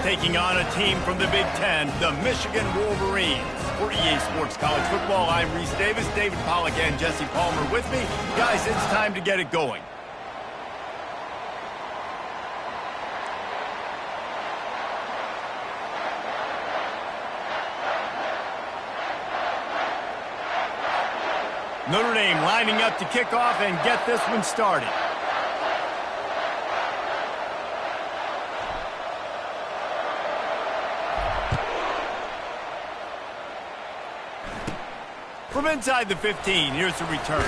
taking on a team from the Big Ten, the Michigan Wolverines. For EA Sports College Football, I'm Reese Davis, David Pollack, and Jesse Palmer with me. Guys, it's time to get it going. Notre Dame lining up to kick off and get this one started. From inside the 15, here's the return.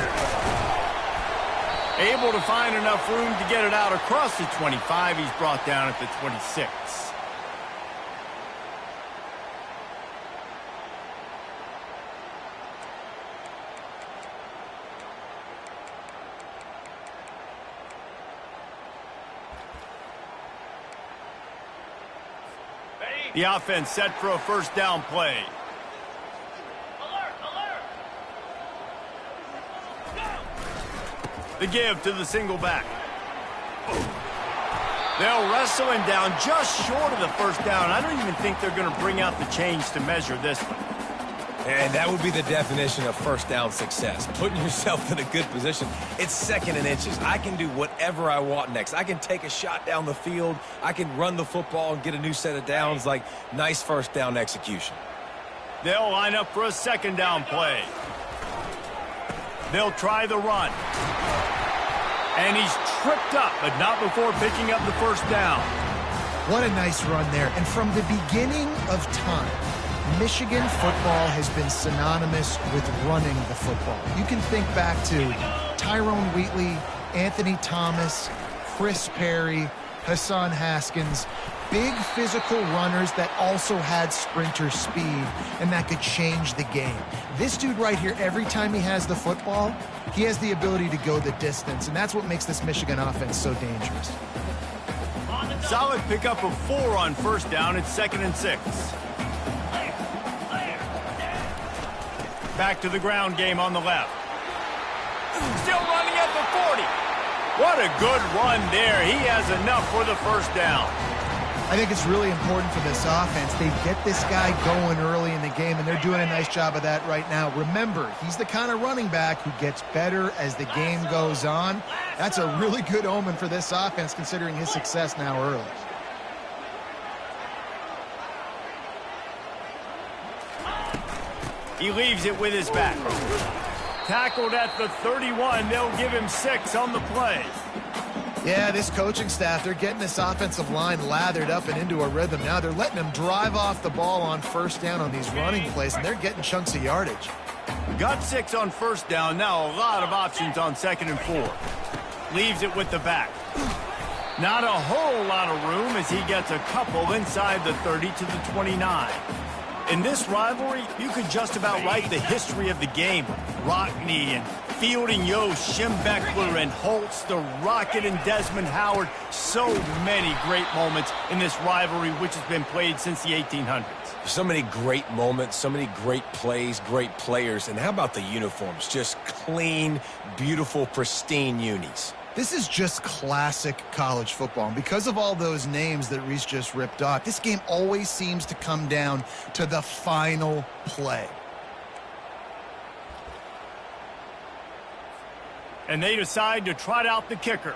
Able to find enough room to get it out across the 25. He's brought down at the 26. The offense set for a first down play. The give to the single back. They'll wrestle him down just short of the first down. I don't even think they're going to bring out the chains to measure this one. And that would be the definition of first down success. Putting yourself in a good position. It's second and inches. I can do whatever I want next. I can take a shot down the field. I can run the football and get a new set of downs. Like, nice first down execution. They'll line up for a second down play. They'll try the run. And he's tripped up, but not before picking up the first down. What a nice run there. And from the beginning of time, Michigan football has been synonymous with running the football. You can think back to Tyrone Wheatley, Anthony Thomas, Chris Perry, Hassan Haskins, big physical runners that also had sprinter speed and that could change the game. This dude right here, every time he has the football, he has the ability to go the distance, and that's what makes this Michigan offense so dangerous. Solid pickup of 4 on first down. It's 2nd and 6. Back to the ground game on the left. Still running at the 40. What a good run there. He has enough for the first down. I think it's really important for this offense. They get this guy going early in the game, and they're doing a nice job of that right now. Remember, he's the kind of running back who gets better as the game goes on. That's a really good omen for this offense, considering his success now early. He leaves it with his back. Tackled at the 31. They'll give him 6 on the play. Yeah, this coaching staff, they're getting this offensive line lathered up and into a rhythm. Now they're letting them drive off the ball on first down on these running plays, and they're getting chunks of yardage. Got 6 on first down. Now a lot of options on 2nd and 4. Leaves it with the back. Not a whole lot of room as he gets a couple inside the 30 to the 29. In this rivalry, you could just about write the history of the game. Rockne and Fielding Yost, Schembechler and Holtz, the Rocket and Desmond Howard. So many great moments in this rivalry, which has been played since the 1800s. So many great moments, so many great plays, great players. And how about the uniforms? Just clean, beautiful, pristine unis. This is just classic college football. And because of all those names that Reese just ripped off, this game always seems to come down to the final play. And they decide to trot out the kicker.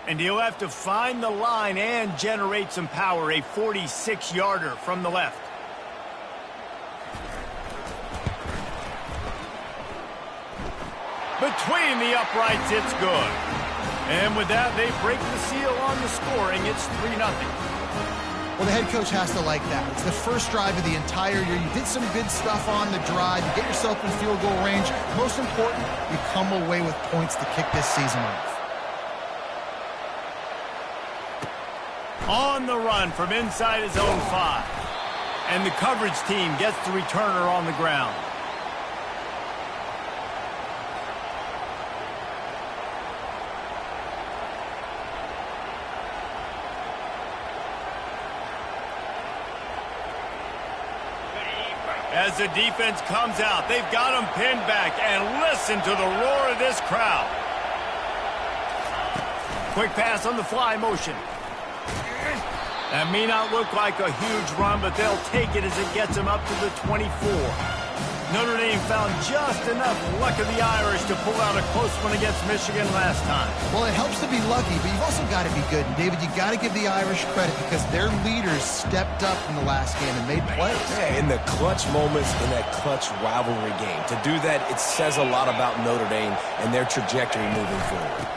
And he'll have to find the line and generate some power. A 46-yarder from the left. Between the uprights, it's good. And with that, they break the seal on the scoring. It's 3-0. Well, the head coach has to like that. It's the first drive of the entire year. You did some good stuff on the drive. You get yourself in field goal range. Most important, you come away with points to kick this season off. On the run from inside his own 5. And the coverage team gets the returner on the ground. As the defense comes out, they've got him pinned back, and listen to the roar of this crowd. Quick pass on the fly motion. That may not look like a huge run, but they'll take it as it gets them up to the 24. Notre Dame found just enough luck of the Irish to pull out a close one against Michigan last time. Well, it helps to be lucky, but you've also got to be good. And, David, you got to give the Irish credit because their leaders stepped up in the last game and made plays. Yeah, in the clutch moments, in that clutch rivalry game. To do that, it says a lot about Notre Dame and their trajectory moving forward.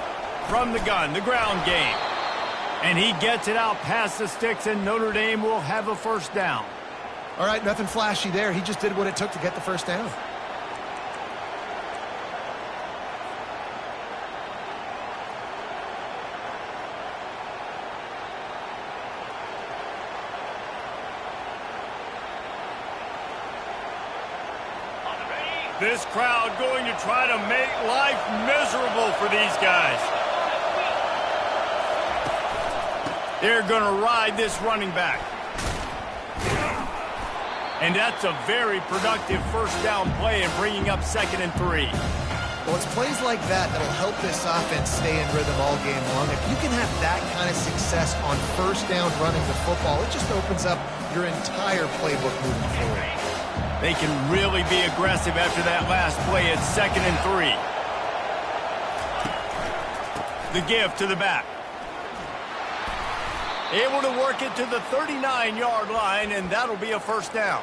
From the gun, the ground game. And he gets it out past the sticks, and Notre Dame will have a first down. All right, nothing flashy there. He just did what it took to get the first down. This crowd going to try to make life miserable for these guys. They're going to ride this running back. And that's a very productive first down play and bringing up 2nd and 3. Well, it's plays like that that'll help this offense stay in rhythm all game long. If you can have that kind of success on first down running the football, it just opens up your entire playbook moving forward. They can really be aggressive after that last play at 2nd and 3. The give to the back. Able to work it to the 39-yard line, and that'll be a first down.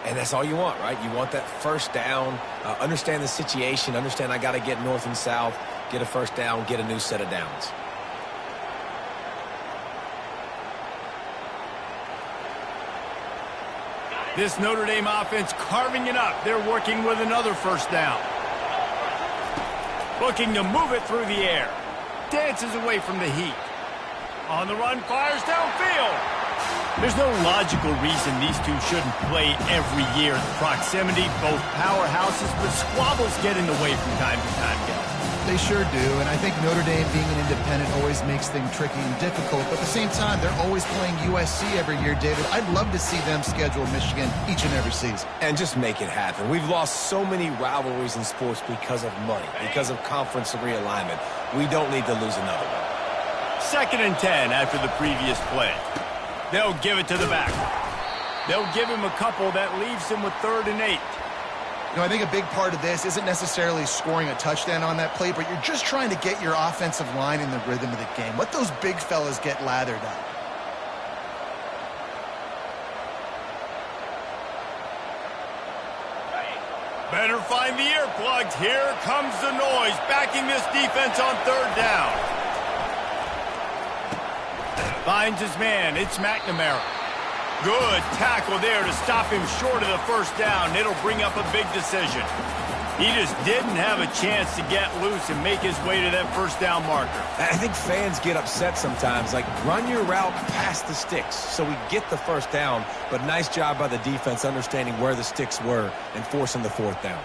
And that's all you want, right? You want that first down, understand the situation, understand I got to get north and south, get a first down, get a new set of downs. This Notre Dame offense carving it up. They're working with another first down. Looking to move it through the air. Dances away from the heat. On the run, fires downfield. There's no logical reason these two shouldn't play every year. The proximity, both powerhouses, but squabbles get in the way from time to time, guys. They sure do, and I think Notre Dame being an independent always makes things tricky and difficult. But at the same time, they're always playing USC every year, David. I'd love to see them schedule Michigan each and every season. And just make it happen. We've lost so many rivalries in sports because of money, because of conference realignment. We don't need to lose another one. 2nd and 10 after the previous play. They'll give it to the back. They'll give him a couple that leaves him with 3rd and 8. You know, I think a big part of this isn't necessarily scoring a touchdown on that play, but you're just trying to get your offensive line in the rhythm of the game. Let those big fellas get lathered up. Better find the earplugs. Here comes the noise, backing this defense on 3rd down. Finds his man. It's McNamara. Good tackle there to stop him short of the first down. It'll bring up a big decision. He just didn't have a chance to get loose and make his way to that first down marker. I think fans get upset sometimes. Like, run your route past the sticks so we get the first down. But nice job by the defense understanding where the sticks were and forcing the 4th down.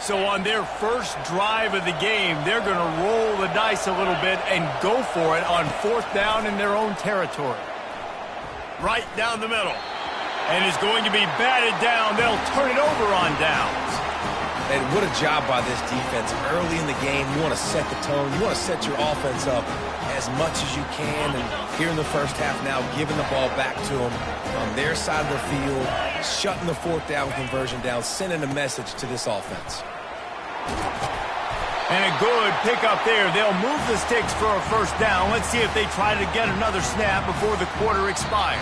So on their first drive of the game, they're going to roll the dice a little bit and go for it on 4th down in their own territory. Right down the middle. And is going to be batted down. They'll turn it over on downs. And what a job by this defense. Early in the game, you want to set the tone. You want to set your offense up as much as you can. And here in the first half now, giving the ball back to them on their side of the field, shutting the 4th down conversion down, sending a message to this offense. And a good pickup there. They'll move the sticks for a first down. Let's see if they try to get another snap before the quarter expires.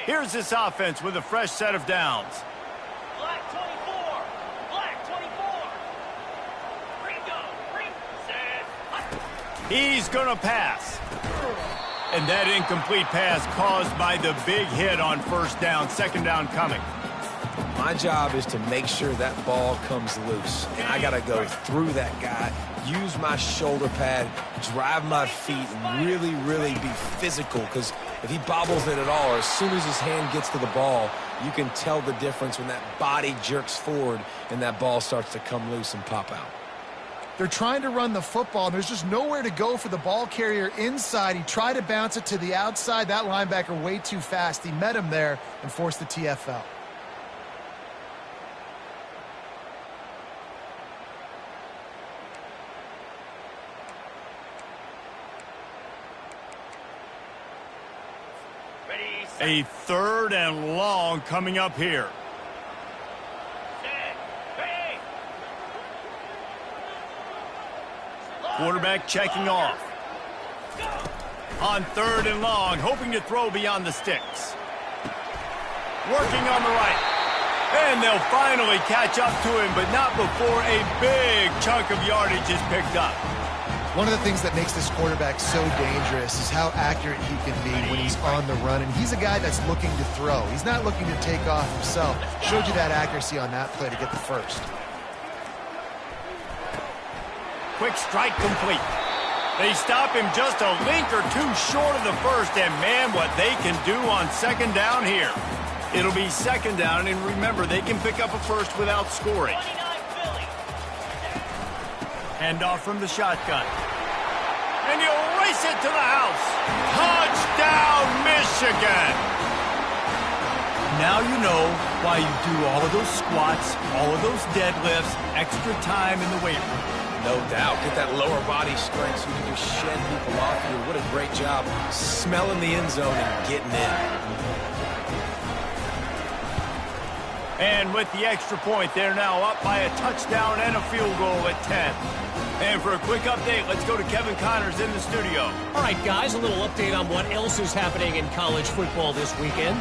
Here's this offense with a fresh set of downs. Black 24. Black 24. Ringo. Set. He's going to pass. And that incomplete pass caused by the big hit on first down. 2nd down coming. My job is to make sure that ball comes loose. And I got to go through that guy, use my shoulder pad, drive my feet, and really, really be physical. Because if he bobbles it at all, or as soon as his hand gets to the ball, you can tell the difference when that body jerks forward and that ball starts to come loose and pop out. They're trying to run the football, and there's just nowhere to go for the ball carrier inside. He tried to bounce it to the outside. That linebacker way too fast. He met him there and forced the TFL. A 3rd and long coming up here. Quarterback checking off. On 3rd and long, hoping to throw beyond the sticks. Working on the right. And they'll finally catch up to him, but not before a big chunk of yardage is picked up. One of the things that makes this quarterback so dangerous is how accurate he can be when he's on the run. And he's a guy that's looking to throw. He's not looking to take off himself. Showed you that accuracy on that play to get the first. Quick strike complete. They stop him just a link or two short of the first, and man, what they can do on 2nd down here. It'll be 2nd down, and remember, they can pick up a first without scoring. Handoff from the shotgun. And he'll race it to the house. Touchdown, Michigan! Now you know why you do all of those squats, all of those deadlifts, extra time in the weight room. No doubt. Get that lower body strength so you can just shed people off you. What a great job smelling the end zone and getting in. And with the extra point, they're now up by a touchdown and a field goal at 10. And for a quick update, let's go to Kevin Connors in the studio. All right, guys, a little update on what else is happening in college football this weekend.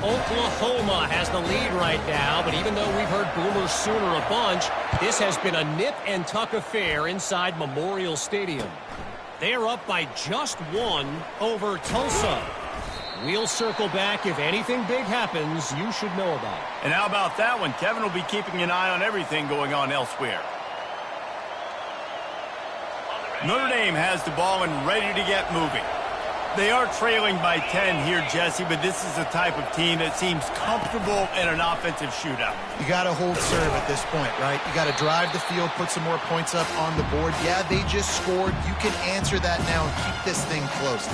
Oklahoma has the lead right now, but even though we've heard Boomer Sooner a bunch, this has been a nip-and-tuck affair inside Memorial Stadium. They're up by just 1 over Tulsa. We'll circle back. If anything big happens, you should know about it. And how about that one? Kevin will be keeping an eye on everything going on elsewhere. Notre Dame has the ball and ready to get moving. They are trailing by 10 here, Jesse, but this is the type of team that seems comfortable in an offensive shootout. You got to hold serve at this point, right? You got to drive the field, put some more points up on the board. Yeah, they just scored. You can answer that now and keep this thing close.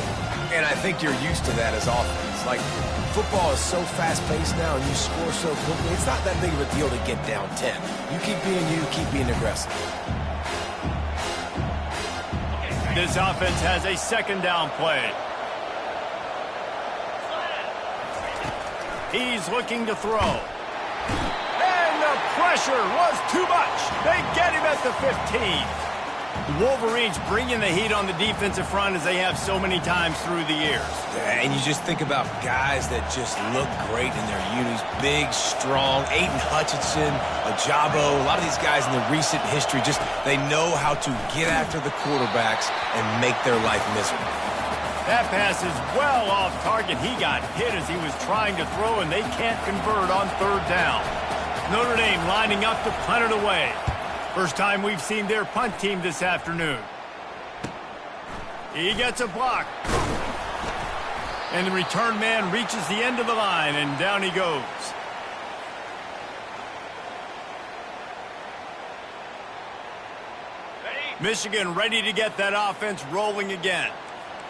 And I think you're used to that as offense. Like, football is so fast-paced now and you score so quickly, it's not that big of a deal to get down 10. You keep being aggressive. This offense has a 2nd down play. He's looking to throw. And the pressure was too much. They get him at the 15. The Wolverines bringing the heat on the defensive front as they have so many times through the years. Yeah, and you just think about guys that just look great in their unis. Big, strong, Aiden Hutchinson, Ajabo, a lot of these guys in the recent history, just they know how to get after the quarterbacks and make their life miserable. That pass is well off target. He got hit as he was trying to throw, and they can't convert on 3rd down. Notre Dame lining up to punt it away. First time we've seen their punt team this afternoon. He gets a block. And the return man reaches the end of the line, and down he goes. Michigan ready to get that offense rolling again.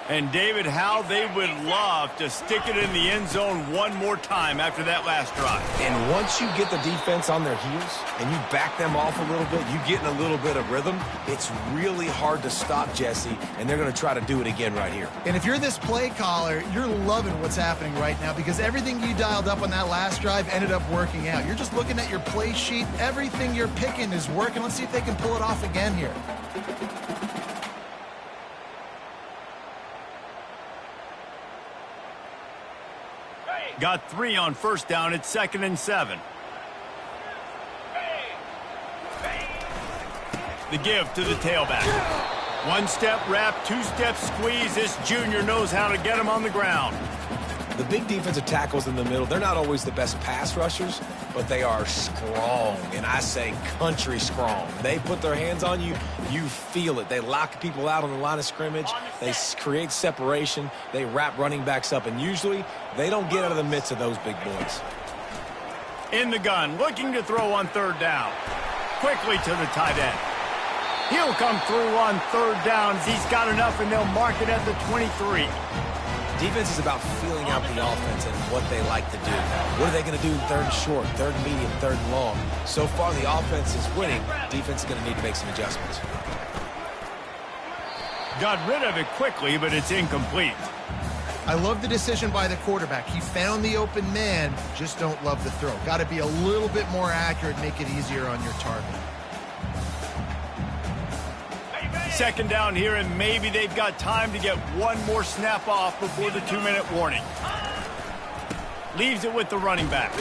And, David, how they would love to stick it in the end zone one more time after that last drive. And once you get the defense on their heels and you back them off a little bit, you get in a little bit of rhythm, it's really hard to stop, Jesse, and they're going to try to do it again right here. And if you're this play caller, you're loving what's happening right now because everything you dialed up on that last drive ended up working out. You're just looking at your play sheet. Everything you're picking is working. Let's see if they can pull it off again here. Got 3 on 1st down. It's 2nd and 7. The give to the tailback. 1-step wrap, 2-step squeeze. This junior knows how to get him on the ground. The big defensive tackles in the middle, they're not always the best pass rushers, but they are strong, and I say country strong. They put their hands on you, you feel it. They lock people out on the line of scrimmage. They create separation. They wrap running backs up, and usually they don't get out of the midst of those big boys. In the gun, looking to throw on 3rd down. Quickly to the tight end. He'll come through on third down. He's got enough, and they'll mark it at the 23. Defense is about feeling out the offense and what they like to do. What are they going to do in third and short, third and medium, third and long? So far, the offense is winning. Defense is going to need to make some adjustments. Got rid of it quickly, but it's incomplete. I love the decision by the quarterback. He found the open man, just don't love the throw. Got to be a little bit more accurate, make it easier on your target. Second down here, and maybe they've got time to get one more snap off before the 2-minute warning. Leaves it with the running back.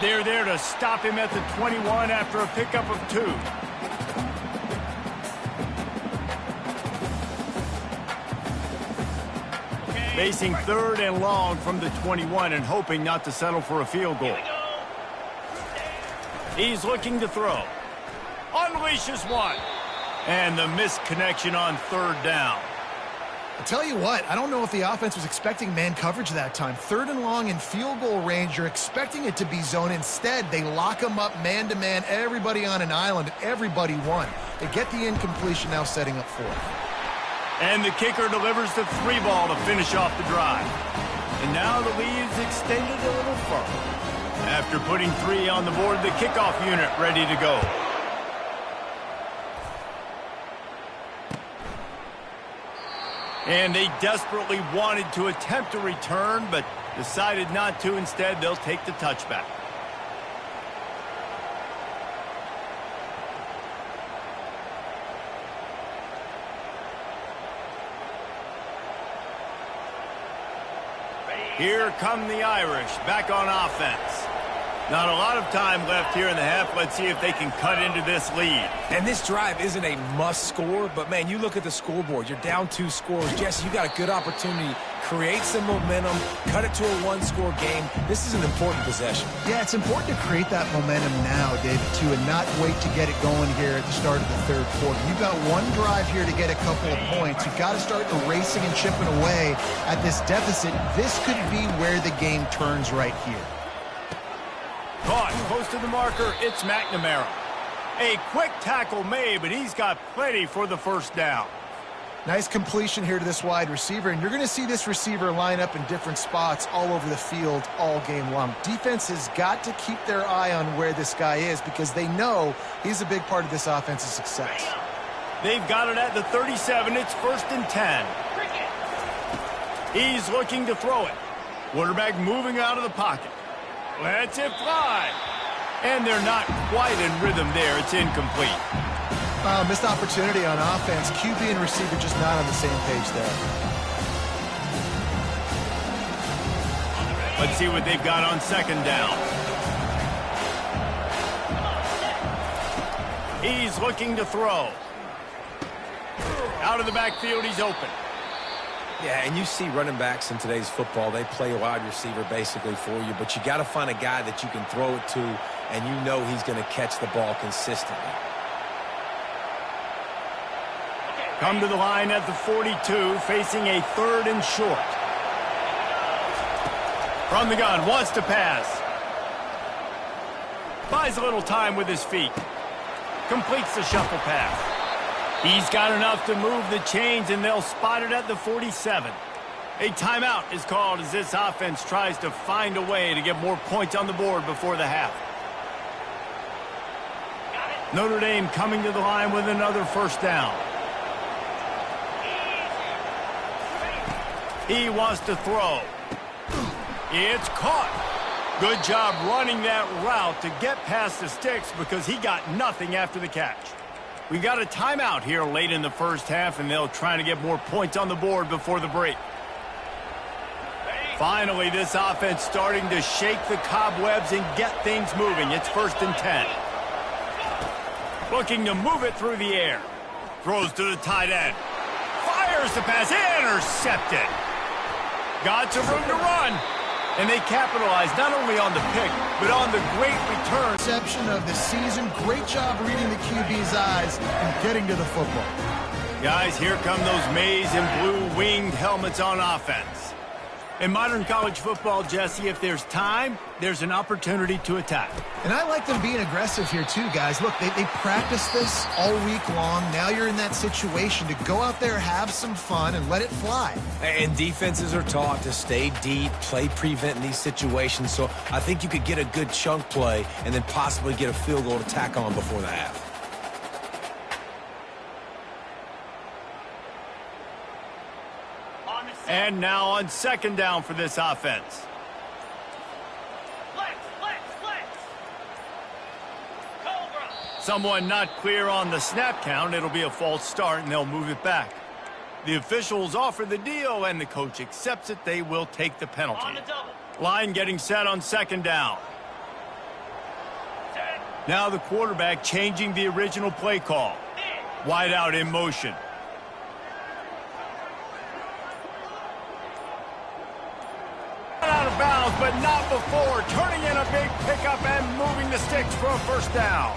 They're there to stop him at the 21 after a pickup of 2. Facing third and long from the 21 and hoping not to settle for a field goal. He's looking to throw. Unleashes one. And the missed connection on third down. I'll tell you what, I don't know if the offense was expecting man coverage that time. Third and long in field goal range, you're expecting it to be zone. Instead, they lock them up man-to-man, everybody on an island, everybody won. They get the incompletion, now setting up fourth. And the kicker delivers the 3 ball to finish off the drive. And now the lead's extended a little further. After putting 3 on the board, the kickoff unit ready to go. And they desperately wanted to attempt a return, but decided not to. Instead, they'll take the touchback. Here come the Irish, back on offense. Not a lot of time left here in the half. Let's see if they can cut into this lead. And this drive isn't a must score, but, man, you look at the scoreboard. You're down 2 scores. Jesse, you got a good opportunity. Create some momentum. Cut it to a 1-score game. This is an important possession. Yeah, it's important to create that momentum now, David, too, and not wait to get it going here at the start of the third quarter. You've got one drive here to get a couple of points. You've got to start erasing and chipping away at this deficit. This could be where the game turns right here. Caught close to the marker, it's McNamara. A quick tackle made, but he's got plenty for the first down. Nice completion here to this wide receiver, and you're going to see this receiver line up in different spots all over the field all game long. Defense has got to keep their eye on where this guy is because they know he's a big part of this offense's success. They've got it at the 37. It's 1st and 10. He's looking to throw it. Quarterback moving out of the pocket. Lets it fly. And they're not quite in rhythm there. It's incomplete. Missed opportunity on offense. QB and receiver just not on the same page there. Let's see what they've got on second down. He's looking to throw. Out of the backfield, he's open. Yeah, and you see running backs in today's football, they play a wide receiver basically for you, but you got to find a guy that you can throw it to, and you know he's going to catch the ball consistently. Come to the line at the 42, facing a 3rd and short. From the gun, wants to pass. Buys a little time with his feet. Completes the shuffle pass. He's got enough to move the chains, and they'll spot it at the 47. A timeout is called as this offense tries to find a way to get more points on the board before the half. Notre Dame coming to the line with another first down. He wants to throw. It's caught. Good job running that route to get past the sticks because he got nothing after the catch. We got a timeout here late in the first half, and they'll try to get more points on the board before the break. Finally, this offense starting to shake the cobwebs and get things moving. It's 1st and 10. Looking to move it through the air. Throws to the tight end. Fires the pass. Intercepted. Got some room to run. And they capitalize not only on the pick, but on the great return. Reception of the season. Great job reading the QB's eyes and getting to the football. Guys, here come those maize and blue winged helmets on offense. In modern college football, Jesse, if there's time, there's an opportunity to attack. And I like them being aggressive here too, guys. Look, they practice this all week long. Now you're in that situation to go out there, have some fun, and let it fly. And defenses are taught to stay deep, play prevent in these situations. So I think you could get a good chunk play and then possibly get a field goal to tack on before the half. And now on second down for this offense. Flex, flex, flex. Cobra. Someone not clear on the snap count. It'll be a false start, and they'll move it back. The officials offer the deal, and the coach accepts it. They will take the penalty. On the double. Line getting set on second down. Set. Now the quarterback changing the original play call. In. Wide out in motion. Out of bounds, but not before. Turning in a big pickup and moving the sticks for a first down.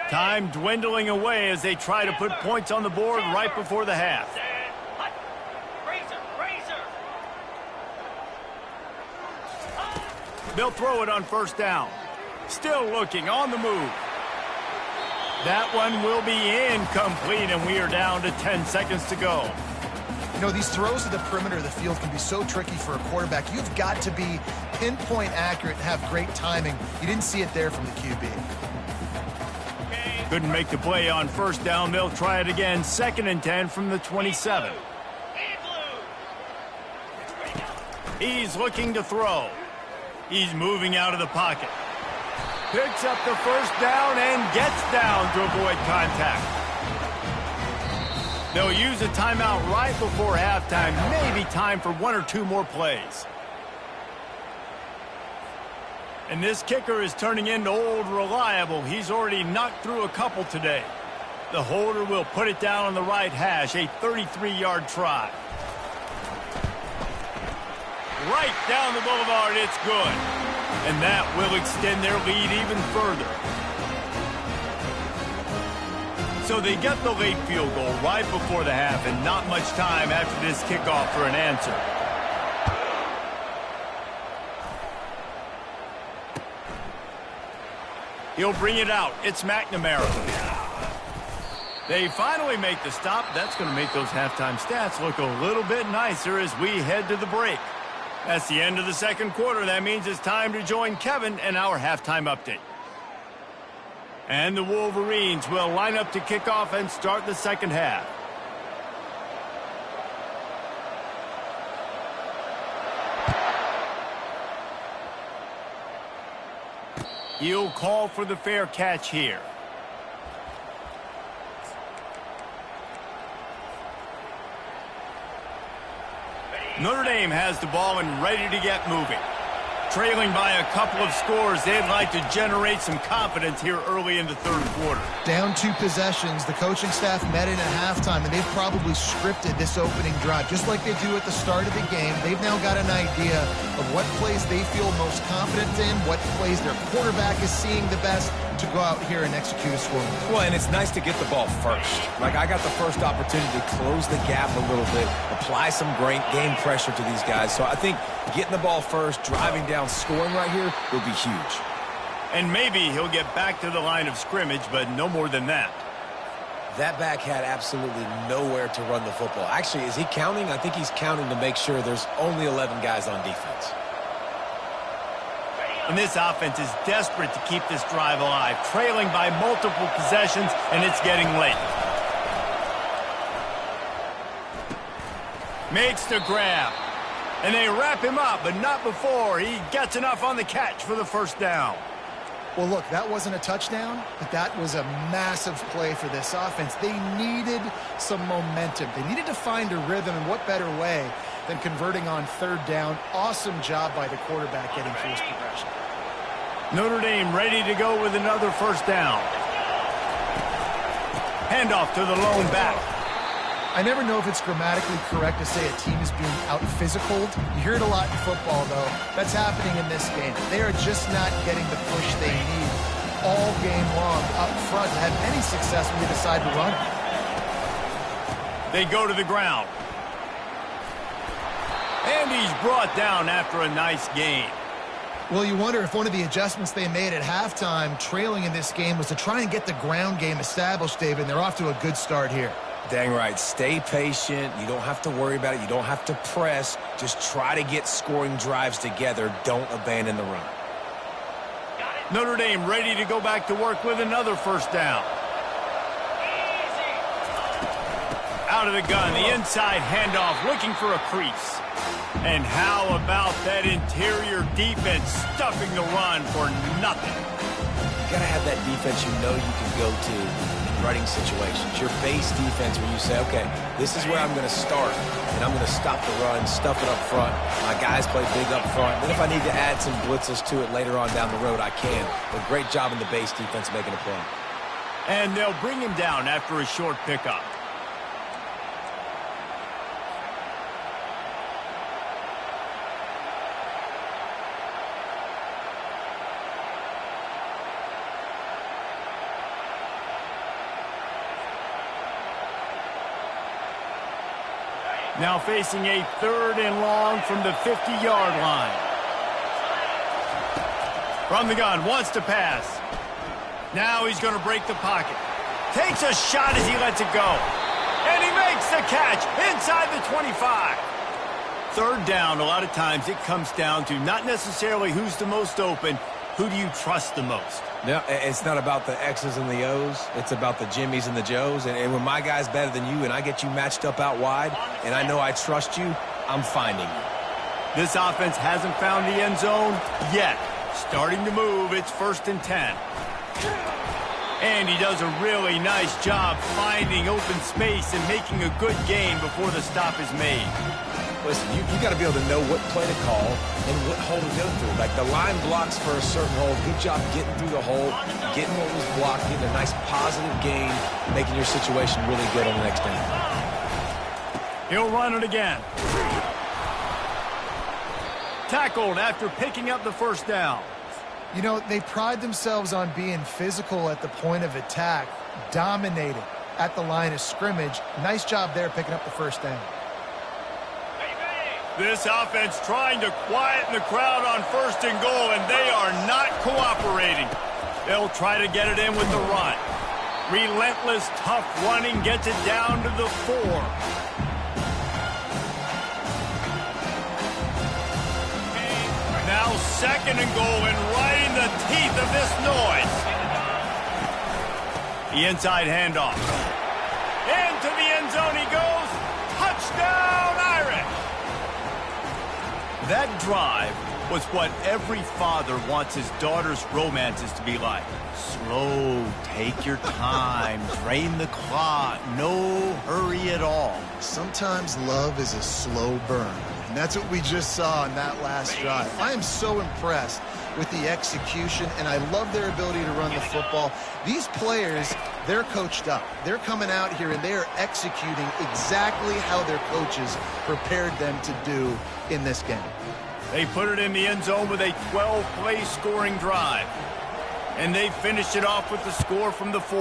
Time dwindling away as they try to put points on the board right before the half. Set. Hut. Razor, razor. They'll throw it on first down. Still looking on the move. That one will be incomplete, and we are down to 10 seconds to go. You know, these throws to the perimeter of the field can be so tricky for a quarterback. You've got to be pinpoint accurate and have great timing. You didn't see it there from the QB. Couldn't make the play on first down. They'll try it again. 2nd and 10 from the 27. He's looking to throw. He's moving out of the pocket. Picks up the first down and gets down to avoid contact. They'll use a timeout right before halftime. Maybe time for 1 or 2 more plays. And this kicker is turning into old reliable. He's already knocked through a couple today. The holder will put it down on the right hash, a 33-yard try. Right down the boulevard, it's good. And that will extend their lead even further. So they get the late field goal right before the half, and not much time after this kickoff for an answer. He'll bring it out. It's McNamara. They finally make the stop. That's going to make those halftime stats look a little bit nicer as we head to the break. That's the end of the second quarter. That means it's time to join Kevin and our halftime update. And the Wolverines will line up to kick off and start the second half. He'll call for the fair catch here. Notre Dame has the ball and ready to get moving. Trailing by a couple of scores, they'd like to generate some confidence here early in the third quarter. Down 2 possessions, the coaching staff met in at halftime, and they've probably scripted this opening drive. Just like they do at the start of the game, they've now got an idea of what plays they feel most confident in, what plays their quarterback is seeing the best to go out here and execute a score. Well, and it's nice to get the ball first. Like, I got the first opportunity to close the gap a little bit, apply some great game pressure to these guys. So I think getting the ball first, driving down, scoring right here will be huge. And maybe he'll get back to the line of scrimmage, but no more than that. That back had absolutely nowhere to run the football. Actually, is he counting? I think he's counting to make sure there's only 11 guys on defense. And this offense is desperate to keep this drive alive, trailing by multiple possessions, and it's getting late. Makes the grab. And they wrap him up, but not before he gets enough on the catch for the first down. Well, look, that wasn't a touchdown, but that was a massive play for this offense. They needed some momentum. They needed to find a rhythm, and what better way than converting on third down. Awesome job by the quarterback getting through his progression. Notre Dame ready to go with another first down. Handoff to the lone back. I never know if it's grammatically correct to say a team is being out-physicaled. You hear it a lot in football, though. That's happening in this game. They are just not getting the push they need all game long up front to have any success when they decide to run it. They go to the ground. And he's brought down after a nice gain. Well, you wonder if one of the adjustments they made at halftime, trailing in this game, was to try and get the ground game established, David, and they're off to a good start here. Dang right. Stay patient. You don't have to worry about it. You don't have to press. Just try to get scoring drives together. Don't abandon the run. Notre Dame ready to go back to work with another first down. Out of the gun, the inside handoff, looking for a crease. And how about that interior defense stuffing the run for nothing? You got to have that defense you know you can go to in running situations. Your base defense where you say, okay, this is where I'm going to start, and I'm going to stop the run, stuff it up front. My guys play big up front. Then if I need to add some blitzes to it later on down the road, I can. But great job in the base defense making a play. And they'll bring him down after a short pickup. Now facing a 3rd and long from the 50-yard line. From the gun, wants to pass. Now he's going to break the pocket. Takes a shot as he lets it go. And he makes the catch inside the 25. 3rd down, a lot of times it comes down to not necessarily who's the most open, who do you trust the most? No, it's not about the X's and the O's. It's about the Jimmies and the Joes. And when my guy's better than you and I get you matched up out wide and I know I trust you, I'm finding you. This offense hasn't found the end zone yet. Starting to move, it's 1st and 10. And he does a really nice job finding open space and making a good gain before the stop is made. Listen, you got to be able to know what play to call and what hole to go through. Like the line blocks for a certain hole. Good job getting through the hole, getting what was blocked, getting a nice positive gain, making your situation really good on the next down. He'll run it again. Tackled after picking up the 1st down. You know, they pride themselves on being physical at the point of attack, dominating at the line of scrimmage. Nice job there picking up the 1st down. This offense trying to quieten the crowd on 1st and goal, and they are not cooperating. They'll try to get it in with the run. Relentless, tough running gets it down to the 4. Now 2nd and goal, and right in the teeth of this noise. The inside handoff. Into the end zone he goes. Touchdown, Irish! That drive was what every father wants his daughter's romances to be like. Slow, take your time, drain the clock, no hurry at all. Sometimes love is a slow burn, and that's what we just saw on that last drive. I am so impressed with the execution, and I love their ability to run the football. These players, they're coached up. They're coming out here, and they are executing exactly how their coaches prepared them to do in this game. They put it in the end zone with a 12-play scoring drive. And they finished it off with the score from the 4.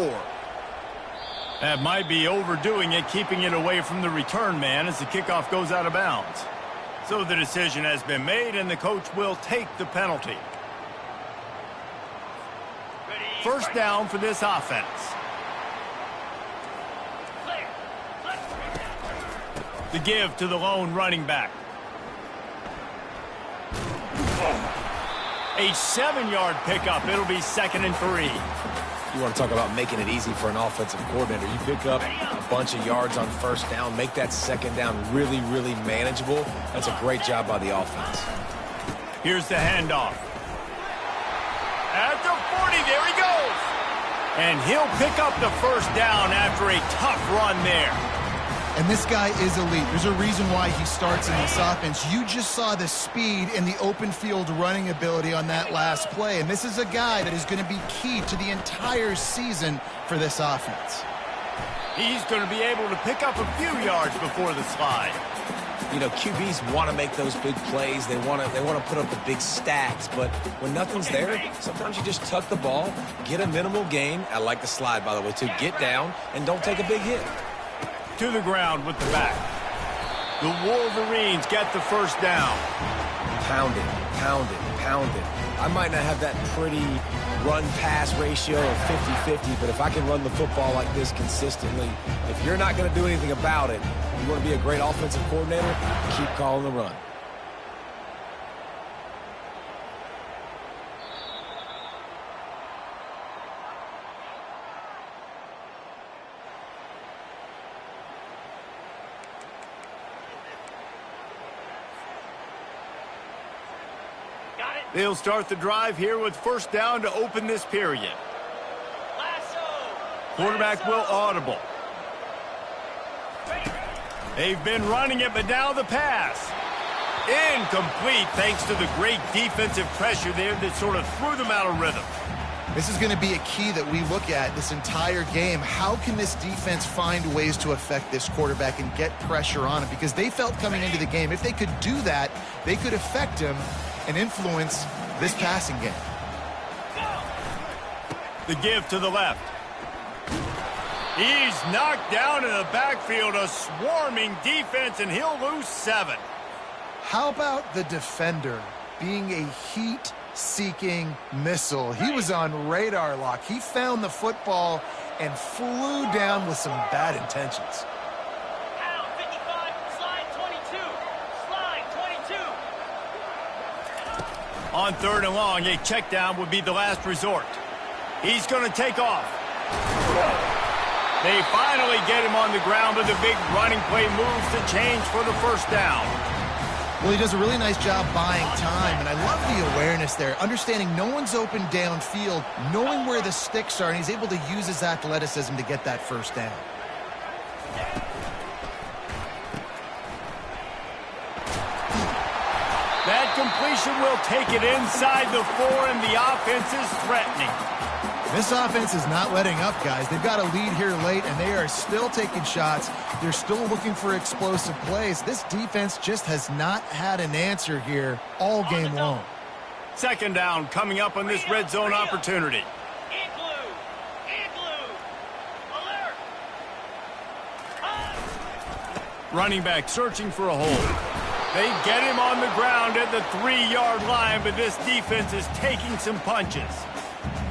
That might be overdoing it, keeping it away from the return man as the kickoff goes out of bounds. So the decision has been made, and the coach will take the penalty. 1st down for this offense. The give to the lone running back. A 7-yard pickup. It'll be 2nd and 3. You want to talk about making it easy for an offensive coordinator. You pick up a bunch of yards on 1st down, make that 2nd down really, really manageable. That's a great job by the offense. Here's the handoff. At the 40, there he goes. And he'll pick up the 1st down after a tough run there. And this guy is elite. There's a reason why he starts in this offense. You just saw the speed and the open field running ability on that last play. And this is a guy that is going to be key to the entire season for this offense. He's going to be able to pick up a few yards before the slide. You know, QBs want to make those big plays. They want to put up the big stacks. But when nothing's there, sometimes you just tuck the ball, get a minimal gain. I like the slide, by the way, too. Get down and don't take a big hit. To the ground with the back. The Wolverines get the first down. Pound it, pound it, pound it. I might not have that pretty run-pass ratio of 50-50, but if I can run the football like this consistently, if you're not going to do anything about it, you want to be a great offensive coordinator, keep calling the run. They'll start the drive here with first down to open this period. Quarterback will audible. They've been running it, but now the pass. Incomplete thanks to the great defensive pressure there that sort of threw them out of rhythm. This is going to be a key that we look at this entire game. How can this defense find ways to affect this quarterback and get pressure on him? Because they felt coming into the game, if they could do that, they could affect him and influence this passing game. The give to the left. He's knocked down in the backfield, a swarming defense, and he'll lose 7. How about the defender being a heat-seeking missile? He was on radar lock. He found the football and flew down with some bad intentions. On 3rd and long, a check down would be the last resort. He's going to take off. They finally get him on the ground, but the big running play moves the change for the first down. Well, he does a really nice job buying time, and I love the awareness there, understanding no one's open downfield, knowing where the sticks are, and he's able to use his athleticism to get that first down. That completion will take it inside the 4, and the offense is threatening. This offense is not letting up, guys. They've got a lead here late, and they are still taking shots. They're still looking for explosive plays. This defense just has not had an answer here all game long. 2nd down coming up on this red zone opportunity. Running back searching for a hole. They get him on the ground at the 3-yard line, but this defense is taking some punches.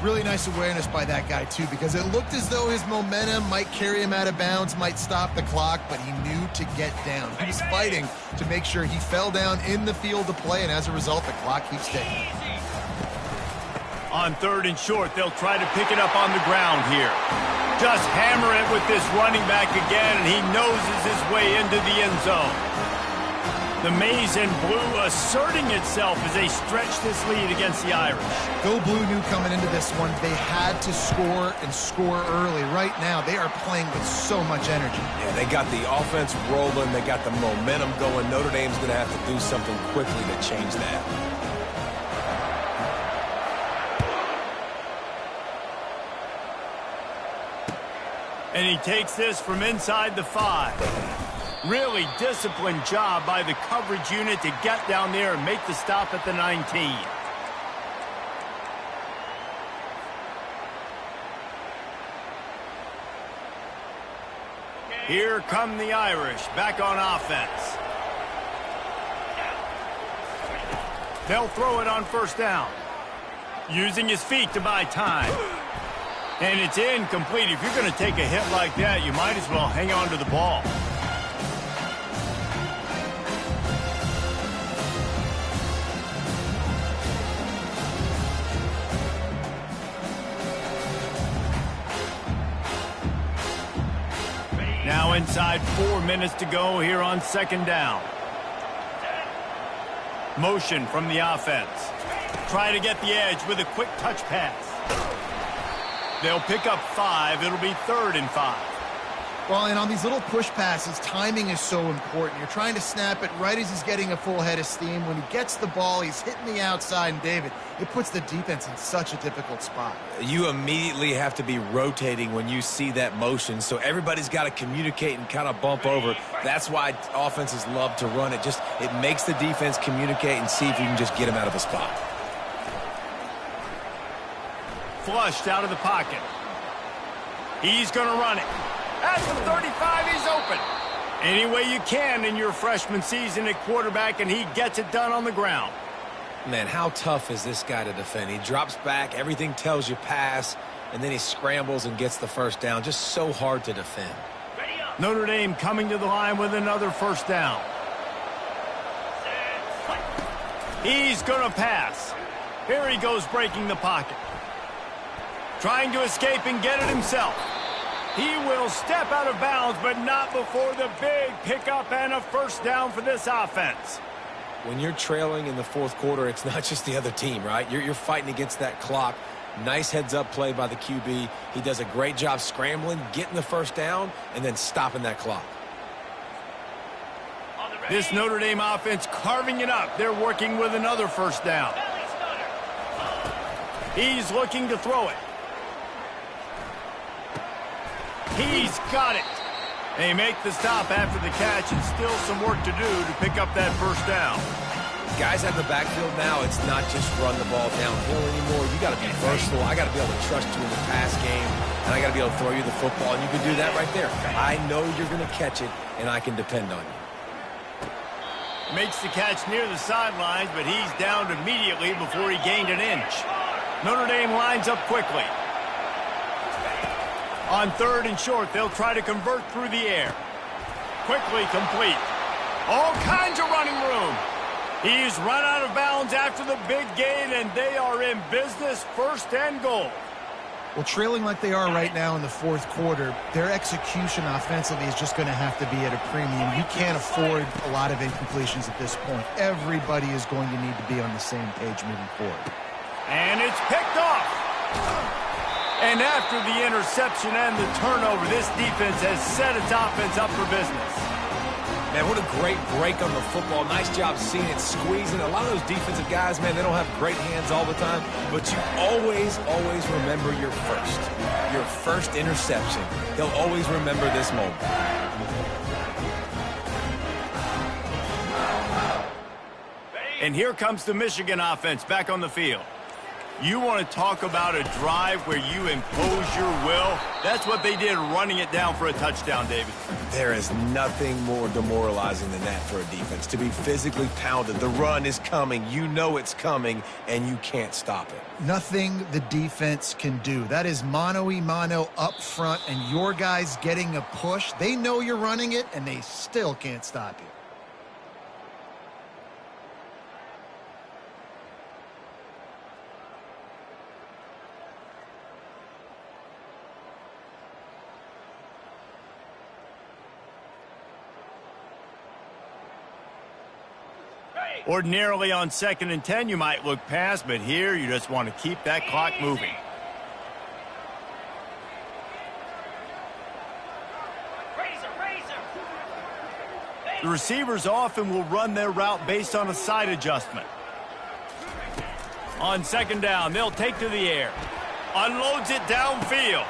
Really nice awareness by that guy, too, because it looked as though his momentum might carry him out of bounds, might stop the clock, but he knew to get down. He was fighting to make sure he fell down in the field to play, and as a result, the clock keeps ticking. On 3rd and short, they'll try to pick it up on the ground here. Just hammer it with this running back again, and he noses his way into the end zone. The maize and blue asserting itself as they stretch this lead against the Irish. Go Blue knew coming into this one they had to score and score early. Right now, they are playing with so much energy. Yeah, they got the offense rolling. They got the momentum going. Notre Dame's going to have to do something quickly to change that. And he takes this from inside the 5. Really disciplined job by the coverage unit to get down there and make the stop at the 19. Here come the Irish back on offense. They'll throw it on first down. Using his feet to buy time. And it's incomplete. If you're going to take a hit like that, you might as well hang on to the ball. Now inside 4 minutes to go here on 2nd down. Motion from the offense. Try to get the edge with a quick touch pass. They'll pick up 5. It'll be 3rd and 5. Well, and on these little push passes, timing is so important. You're trying to snap it right as he's getting a full head of steam. When he gets the ball, he's hitting the outside, and David, it puts the defense in such a difficult spot. You immediately have to be rotating when you see that motion, so everybody's got to communicate and kind of bump over. That's why offenses love to run it. It makes the defense communicate and see if you can just get him out of a spot. Flushed out of the pocket. He's going to run it. At the 35, he's open. Any way you can in your freshman season at quarterback, and he gets it done on the ground. Man, how tough is this guy to defend? He drops back, everything tells you pass, and then he scrambles and gets the first down. Just so hard to defend. Notre Dame coming to the line with another first down. He's going to pass. Here he goes breaking the pocket. Trying to escape and get it himself. He will step out of bounds, but not before the big pickup and a first down for this offense. When you're trailing in the fourth quarter, it's not just the other team, right? You're fighting against that clock. Nice heads-up play by the QB. He does a great job scrambling, getting the first down, and then stopping that clock. This Notre Dame offense carving it up. They're working with another first down. He's looking to throw it. He's got it. They make the stop after the catch, and still some work to do to pick up that first down. Guys out of the backfield now, it's not just run the ball downhill anymore. You got to be versatile. I got to be able to trust you in the pass game, and I got to be able to throw you the football, and you can do that right there. I know you're going to catch it, and I can depend on you. Makes the catch near the sidelines, but he's downed immediately before he gained an inch. Notre Dame lines up quickly. On 3rd and short, they'll try to convert through the air. Quickly complete. All kinds of running room. He's run out of bounds after the big gain, and they are in business, 1st and goal. Well, trailing like they are right now in the fourth quarter, their execution offensively is just going to have to be at a premium. You can't afford a lot of incompletions at this point. Everybody is going to need to be on the same page moving forward. And it's picked off. And after the interception and the turnover, this defense has set its offense up for business. Man, what a great break on the football. Nice job seeing it, squeezing. A lot of those defensive guys, man, they don't have great hands all the time, but you always remember your first interception. They'll always remember this moment. And here comes the Michigan offense back on the field. You want to talk about a drive where you impose your will? That's what they did, running it down for a touchdown, David. There is nothing more demoralizing than that for a defense, to be physically pounded. The run is coming. You know it's coming, and you can't stop it. Nothing the defense can do. That is mano-a-mano up front, and your guys getting a push. They know you're running it, and they still can't stop you. Ordinarily on 2nd and 10, you might look past, but here you just want to keep that clock moving. The receivers often will run their route based on a side adjustment. On 2nd down, they'll take to the air. Unloads it downfield.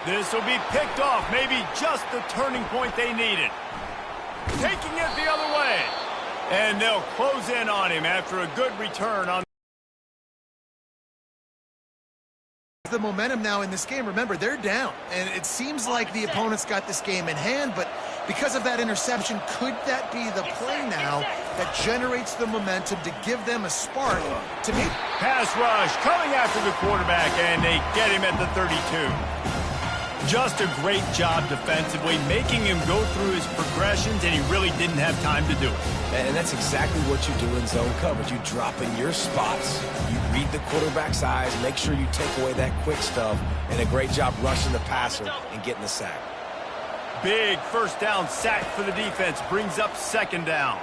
This will be picked off, maybe just the turning point they needed. Taking it the other way. And they'll close in on him after a good return on The momentum now in this game, remember, they're down. And it seems like the opponents got this game in hand, but because of that interception, could that be the play now that generates the momentum to give them a spark to meet? pass rush coming after the quarterback, and they get him at the 32. Just a great job defensively, making him go through his progressions, and he really didn't have time to do it. And that's exactly what you do in zone coverage. You drop in your spots, you read the quarterback's eyes, make sure you take away that quick stuff, and a great job rushing the passer and getting the sack. Big first down sack for the defense, brings up 2nd down.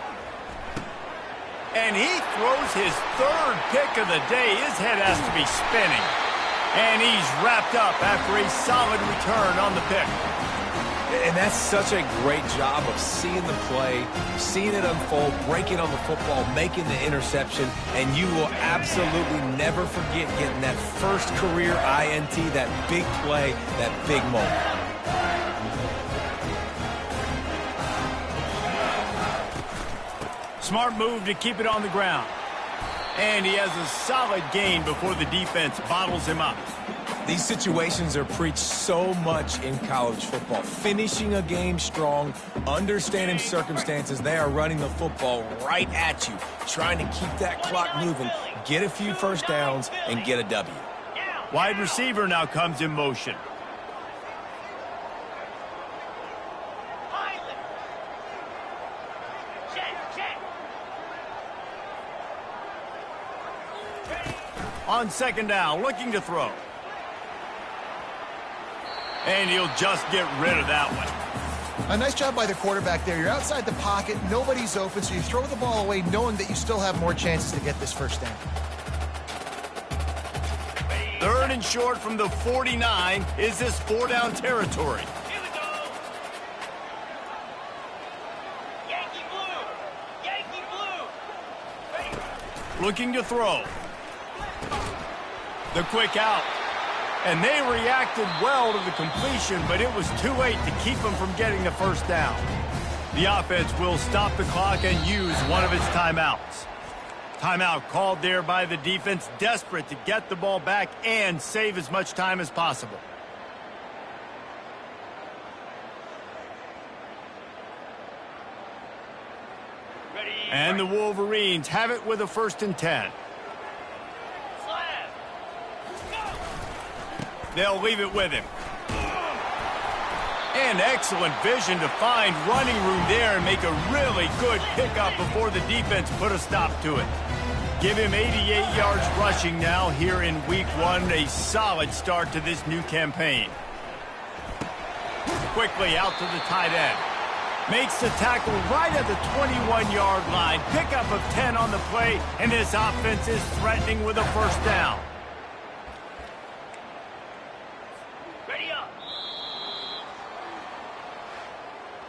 And he throws his 3rd pick of the day. His head has to be spinning. And he's wrapped up after a solid return on the pick. And that's such a great job of seeing the play, seeing it unfold, breaking on the football, making the interception, and you will absolutely never forget getting that first career INT, that big play, that big moment. Smart move to keep it on the ground. And he has a solid gain before the defense bottles him up. These situations are preached so much in college football. Finishing a game strong, understanding circumstances. They are running the football right at you, trying to keep that clock moving, get a few first downs, and get a W. Wide receiver now comes in motion. On second down, looking to throw. And he'll just get rid of that one. A nice job by the quarterback there. You're outside the pocket, nobody's open, so you throw the ball away knowing that you still have more chances to get this first down. 3rd and short from the 49. Is this 4-down territory? Here we go. Yankee blue. Yankee blue. Ready. Looking to throw. The quick out. And they reacted well to the completion, but it was too late to keep them from getting the first down. The offense will stop the clock and use one of its timeouts. Timeout called there by the defense, desperate to get the ball back and save as much time as possible. Ready. And the Wolverines have it with a 1st and 10. Slab. Go. They'll leave it with him. And excellent vision to find running room there and make a really good pickup before the defense put a stop to it. Give him 88 yards rushing now here in week 1. A solid start to this new campaign. Quickly out to the tight end. Makes the tackle right at the 21-yard line. Pickup of 10 on the play, and this offense is threatening with a first down. Ready up.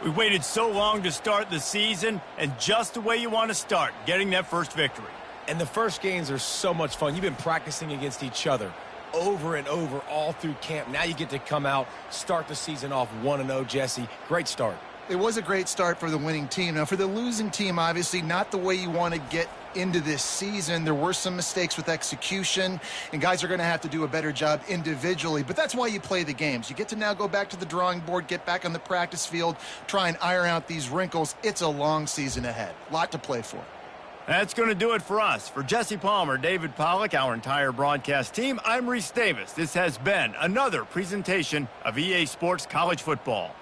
We waited so long to start the season, and just the way you want to start, getting that first victory. And the first games are so much fun. You've been practicing against each other over and over all through camp. Now you get to come out, start the season off 1-0, Jesse. Great start. It was a great start for the winning team. Now, for the losing team, obviously not the way you want to get into this season. There were some mistakes with execution, and guys are going to have to do a better job individually. But that's why you play the games. You get to now go back to the drawing board, get back on the practice field, try and iron out these wrinkles. It's a long season ahead. A lot to play for. That's going to do it for us. For Jesse Palmer, David Pollack, our entire broadcast team, I'm Reese Davis. This has been another presentation of EA Sports College Football.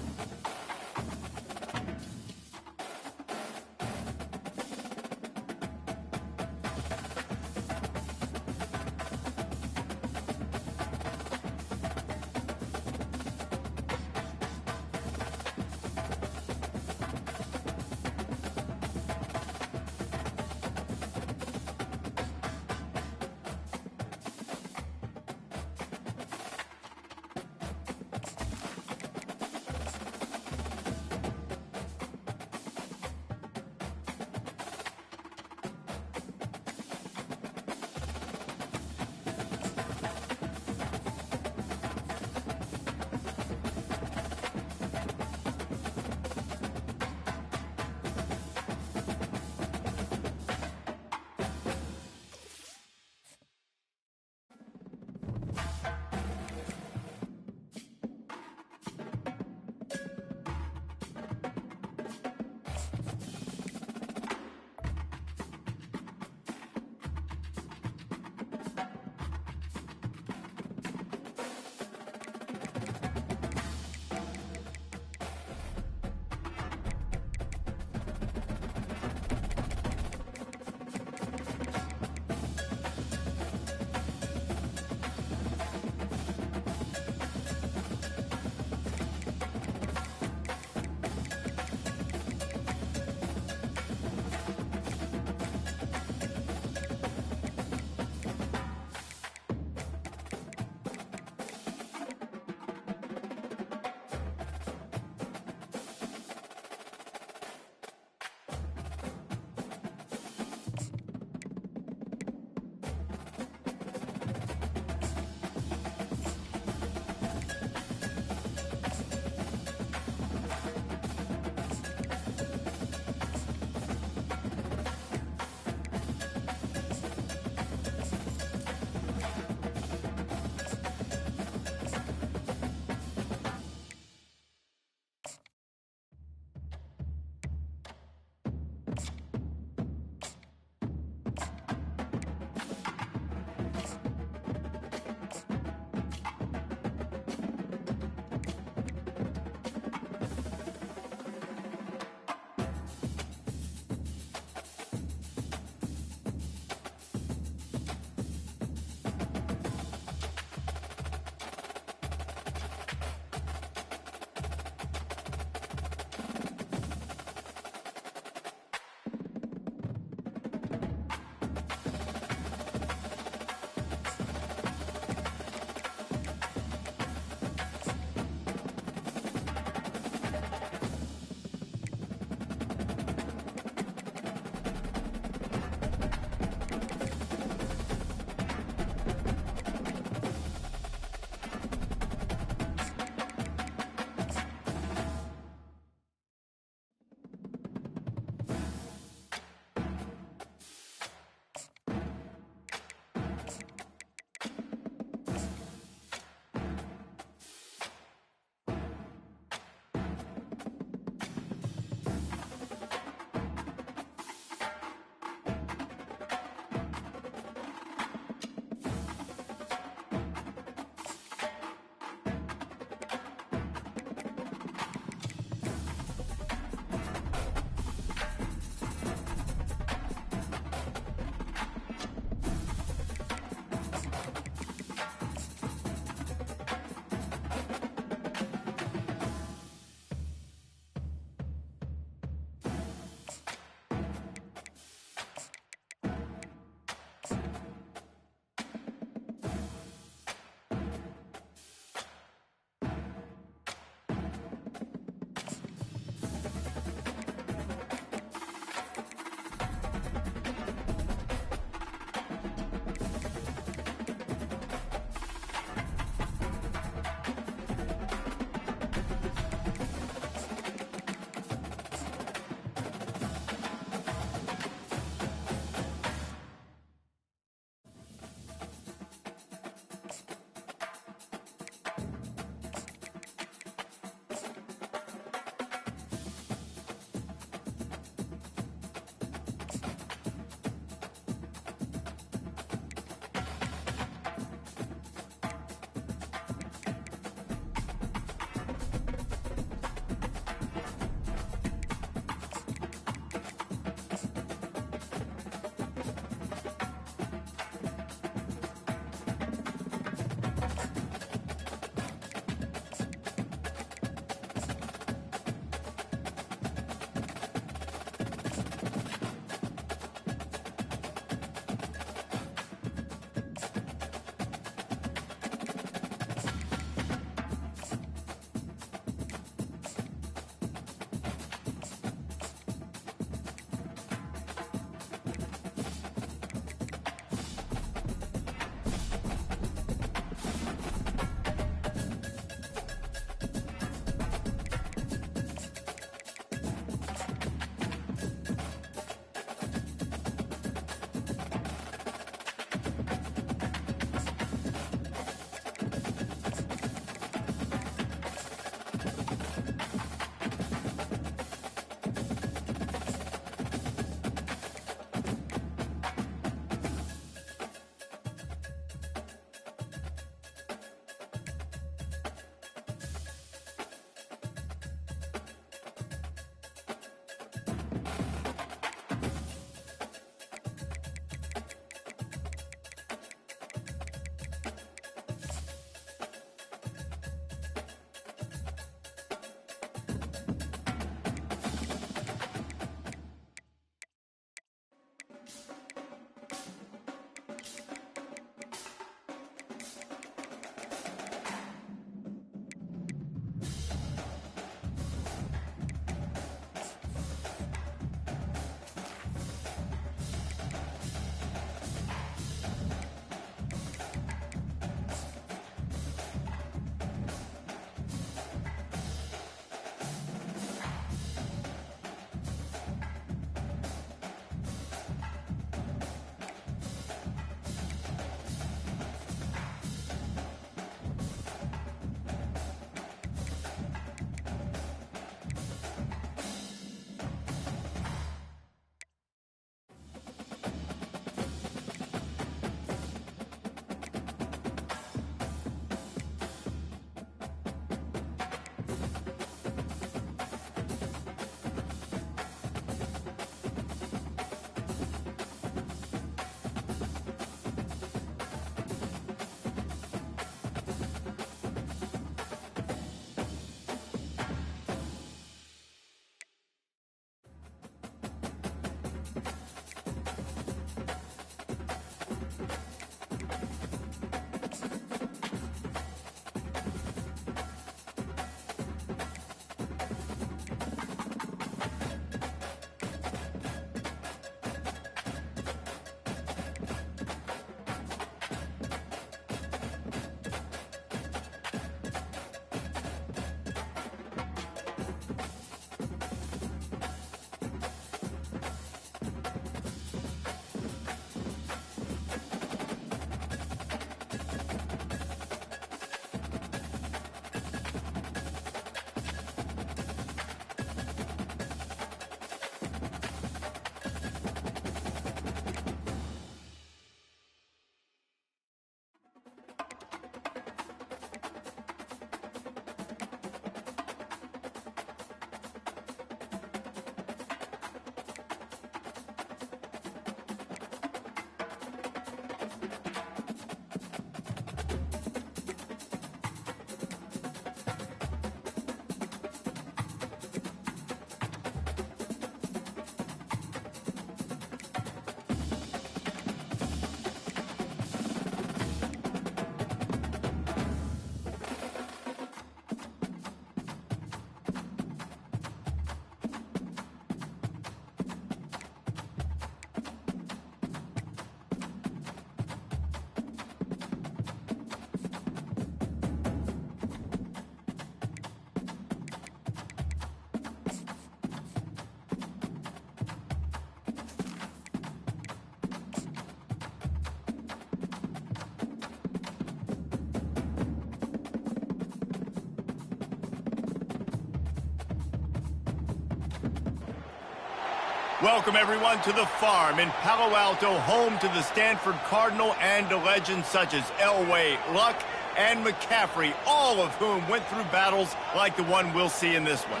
Welcome, everyone, to the Farm in Palo Alto, home to the Stanford Cardinal and to legends such as Elway, Luck, and McCaffrey, all of whom went through battles like the one we'll see in this one.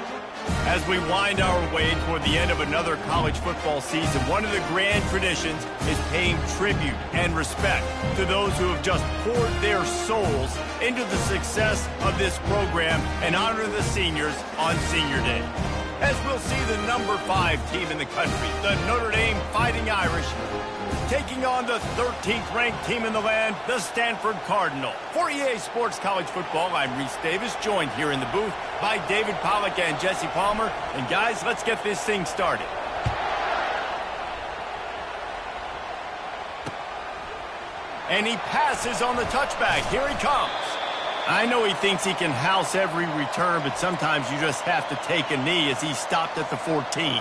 As we wind our way toward the end of another college football season, one of the grand traditions is paying tribute and respect to those who have just poured their souls into the success of this program and honor the seniors on Senior Day. As we'll see the number 5 team in the country, the Notre Dame Fighting Irish, taking on the 13th ranked team in the land, the Stanford Cardinal. For EA Sports College Football, I'm Reese Davis, joined here in the booth by David Pollack and Jesse Palmer. And guys, let's get this thing started. And he passes on the touchback. Here he comes. I know he thinks he can house every return, but sometimes you just have to take a knee as he stopped at the 14.